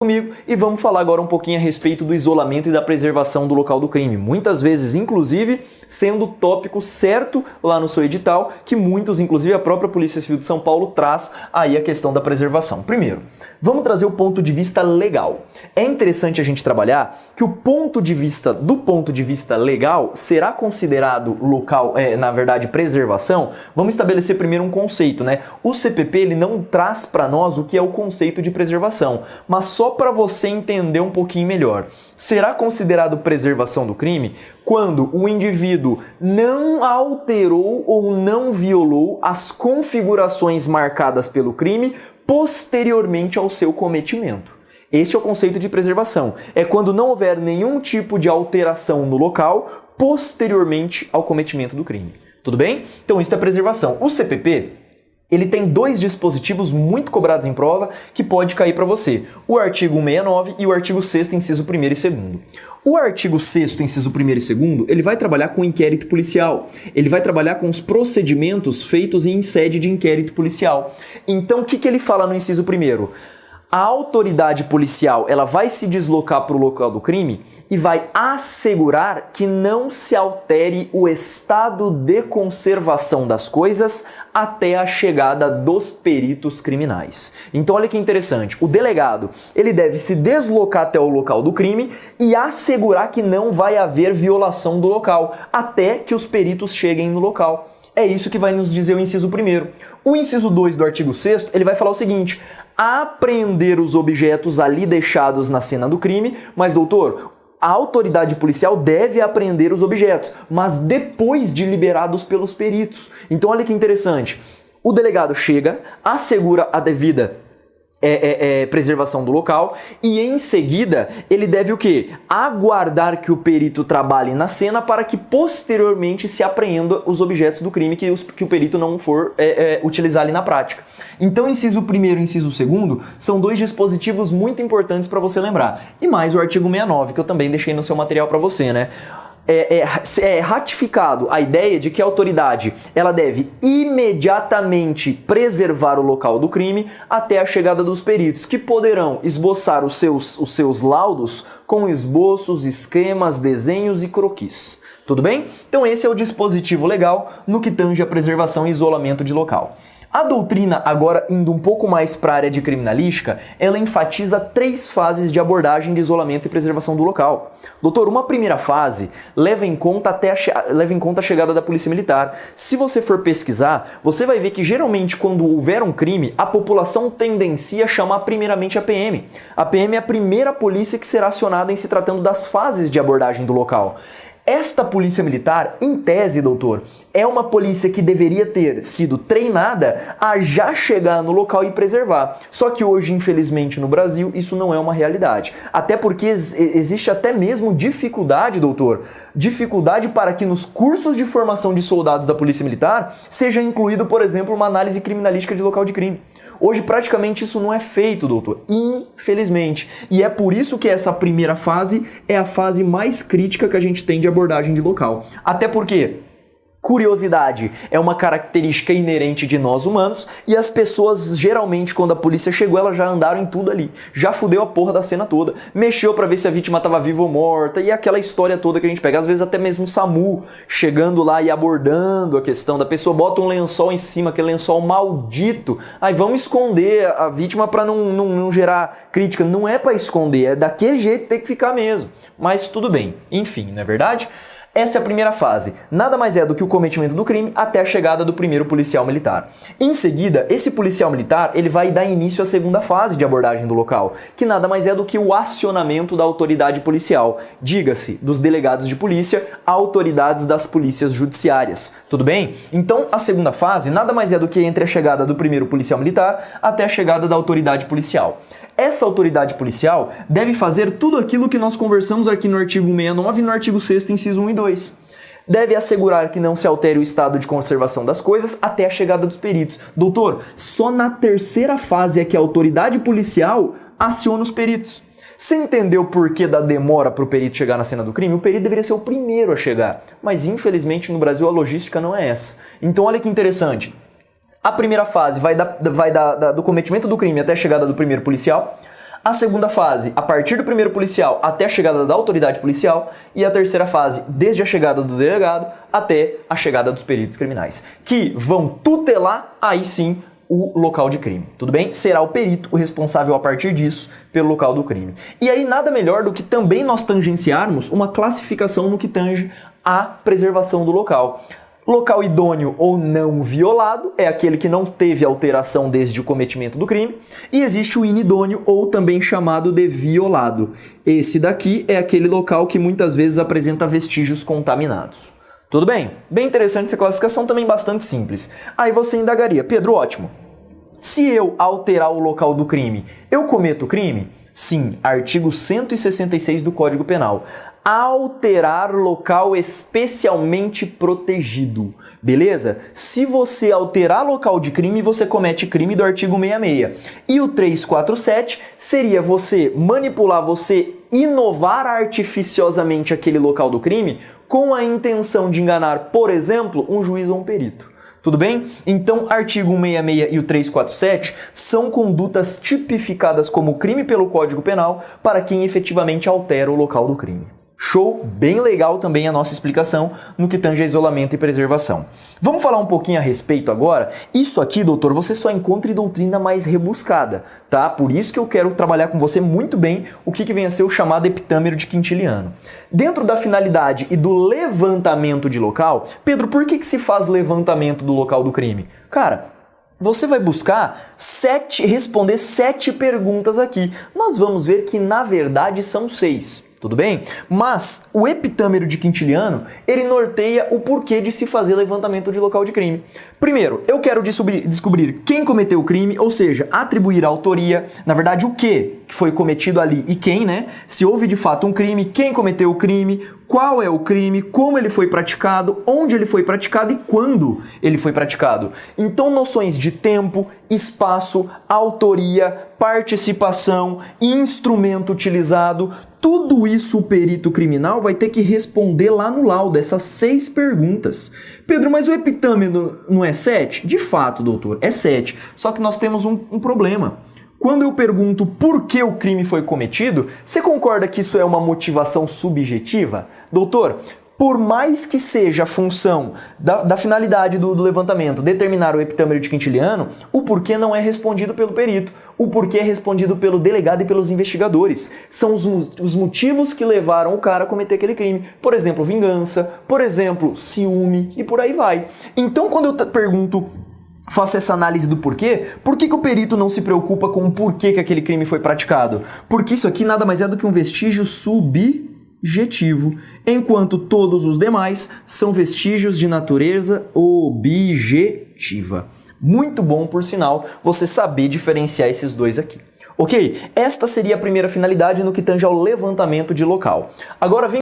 Comigo e vamos falar agora um pouquinho a respeito do isolamento e da preservação do local do crime. Muitas vezes, inclusive, sendo o tópico certo lá no seu edital, que muitos, inclusive a própria Polícia Civil de São Paulo, traz aí a questão da preservação. Primeiro, vamos trazer o ponto de vista legal. É interessante a gente trabalhar que do ponto de vista legal, será considerado local, na verdade, preservação? Vamos estabelecer primeiro um conceito, né? O CPP, ele não traz para nós o que é o conceito de preservação, mas só para você entender um pouquinho melhor. Será considerado preservação do crime quando o indivíduo não alterou ou não violou as configurações marcadas pelo crime posteriormente ao seu cometimento. Este é o conceito de preservação. É quando não houver nenhum tipo de alteração no local posteriormente ao cometimento do crime. Tudo bem? Então isso é preservação. O CPP, ele tem dois dispositivos muito cobrados em prova que pode cair para você. O artigo 169 e o artigo 6º, inciso 1º e 2º. O artigo 6º, inciso 1º e 2º, ele vai trabalhar com inquérito policial. Ele vai trabalhar com os procedimentos feitos em sede de inquérito policial. Então, o que ele fala no inciso 1º? A autoridade policial, ela vai se deslocar para o local do crime e vai assegurar que não se altere o estado de conservação das coisas até a chegada dos peritos criminais. Então olha que interessante, o delegado, ele deve se deslocar até o local do crime e assegurar que não vai haver violação do local até que os peritos cheguem no local. É isso que vai nos dizer o inciso 1º. O inciso 2 do artigo 6º, ele vai falar o seguinte: apreender os objetos ali deixados na cena do crime, mas doutor, a autoridade policial deve apreender os objetos, mas depois de liberados pelos peritos. Então olha que interessante, o delegado chega, assegura a devida preservação do local e em seguida ele deve o quê? Aguardar que o perito trabalhe na cena para que posteriormente se apreenda os objetos do crime que o perito não for utilizar ali na prática. Então inciso 1º e inciso 2º são dois dispositivos muito importantes para você lembrar. E mais o artigo 69 que eu também deixei no seu material para você, né? É ratificado a ideia de que a autoridade ela deve imediatamente preservar o local do crime até a chegada dos peritos, que poderão esboçar os seus laudos com esboços, esquemas, desenhos e croquis. Tudo bem? Então esse é o dispositivo legal no que tange a preservação e isolamento de local. A doutrina, agora indo um pouco mais para a área de criminalística, ela enfatiza 3 fases de abordagem de isolamento e preservação do local. Doutor, uma primeira fase leva em conta a chegada da polícia militar. Se você for pesquisar, você vai ver que geralmente quando houver um crime, a população tendencia a chamar primeiramente a PM. A PM é a primeira polícia que será acionada em se tratando das fases de abordagem do local. Esta polícia militar, em tese, doutor, é uma polícia que deveria ter sido treinada a já chegar no local e preservar. Só que hoje, infelizmente, no Brasil, isso não é uma realidade. Até porque existe até mesmo dificuldade, doutor, dificuldade para que nos cursos de formação de soldados da polícia militar seja incluído, por exemplo, uma análise criminalística de local de crime. Hoje praticamente isso não é feito, doutor, infelizmente. E é por isso que essa primeira fase é a fase mais crítica que a gente tem de abordagem de local. Até porque curiosidade é uma característica inerente de nós humanos e as pessoas geralmente quando a polícia chegou elas já andaram em tudo ali, já fudeu a porra da cena toda, mexeu pra ver se a vítima estava viva ou morta e aquela história toda que a gente pega, às vezes até mesmo o SAMU chegando lá e abordando a questão da pessoa, bota um lençol em cima, aquele lençol maldito, aí vamos esconder a vítima pra não gerar crítica, não é pra esconder, é daquele jeito que tem que ficar mesmo, mas tudo bem, enfim, não é verdade? Essa é a primeira fase, nada mais é do que o cometimento do crime até a chegada do primeiro policial militar. Em seguida, esse policial militar ele vai dar início à segunda fase de abordagem do local, que nada mais é do que o acionamento da autoridade policial, diga-se, dos delegados de polícia a autoridades das polícias judiciárias. Tudo bem? Então, a segunda fase nada mais é do que entre a chegada do primeiro policial militar até a chegada da autoridade policial. Essa autoridade policial deve fazer tudo aquilo que nós conversamos aqui no artigo 169 e no artigo 6º, inciso 1 e 2. Deve assegurar que não se altere o estado de conservação das coisas até a chegada dos peritos. Doutor, só na terceira fase é que a autoridade policial aciona os peritos. Você entendeu o porquê da demora para o perito chegar na cena do crime? O perito deveria ser o primeiro a chegar, mas infelizmente no Brasil a logística não é essa. Então olha que interessante. A primeira fase vai do cometimento do crime até a chegada do primeiro policial. A segunda fase, a partir do primeiro policial até a chegada da autoridade policial. E a terceira fase, desde a chegada do delegado até a chegada dos peritos criminais, que vão tutelar, aí sim, o local de crime, tudo bem? Será o perito o responsável a partir disso pelo local do crime. E aí nada melhor do que também nós tangenciarmos uma classificação no que tange à preservação do local. Local idôneo ou não violado é aquele que não teve alteração desde o cometimento do crime, e existe o inidôneo ou também chamado de violado. Esse daqui é aquele local que muitas vezes apresenta vestígios contaminados. Tudo bem? Bem interessante essa classificação, também bastante simples. Aí você indagaria, Pedro, ótimo. Se eu alterar o local do crime, eu cometo crime? Sim, artigo 166 do Código Penal. Alterar local especialmente protegido, beleza? Se você alterar local de crime, você comete crime do artigo 66. E o 347 seria você manipular, você inovar artificiosamente aquele local do crime com a intenção de enganar, por exemplo, um juiz ou um perito. Tudo bem? Então, artigo 166 e o 347 são condutas tipificadas como crime pelo Código Penal para quem efetivamente altera o local do crime. Show? Bem legal também a nossa explicação no que tange a isolamento e preservação. Vamos falar um pouquinho a respeito agora? Isso aqui, doutor, você só encontra em doutrina mais rebuscada, tá? Por isso que eu quero trabalhar com você muito bem o que vem a ser o chamado epitâmero de Quintiliano. Dentro da finalidade e do levantamento de local, Pedro, por que se faz levantamento do local do crime? Cara, você vai buscar responder 7 perguntas aqui. Nós vamos ver que na verdade são 6. Tudo bem? Mas o epitâmero de Quintiliano, ele norteia o porquê de se fazer levantamento de local de crime. Primeiro, eu quero descobrir quem cometeu o crime, ou seja, atribuir a autoria, na verdade o que foi cometido ali e quem, né? Se houve de fato um crime, quem cometeu o crime, qual é o crime, como ele foi praticado, onde ele foi praticado e quando ele foi praticado. Então, noções de tempo, espaço, autoria, participação, instrumento utilizado, tudo isso o perito criminal vai ter que responder lá no laudo, essas 6 perguntas. Pedro, mas o epitâmero não é 7? De fato, doutor, é 7. Só que nós temos um problema. Quando eu pergunto por que o crime foi cometido, você concorda que isso é uma motivação subjetiva? Doutor, por mais que seja a função da finalidade do levantamento determinar o epitâmero de Quintiliano, o porquê não é respondido pelo perito. O porquê é respondido pelo delegado e pelos investigadores. São os motivos que levaram o cara a cometer aquele crime. Por exemplo, vingança, por exemplo, ciúme e por aí vai. Então, quando eu pergunto, faço essa análise do porquê, por que o perito não se preocupa com o porquê que aquele crime foi praticado? Porque isso aqui nada mais é do que um vestígio subjetivo, enquanto todos os demais são vestígios de natureza objetiva. Muito bom, por sinal, você saber diferenciar esses dois aqui. Ok? Esta seria a primeira finalidade no que tange ao levantamento de local. Agora vem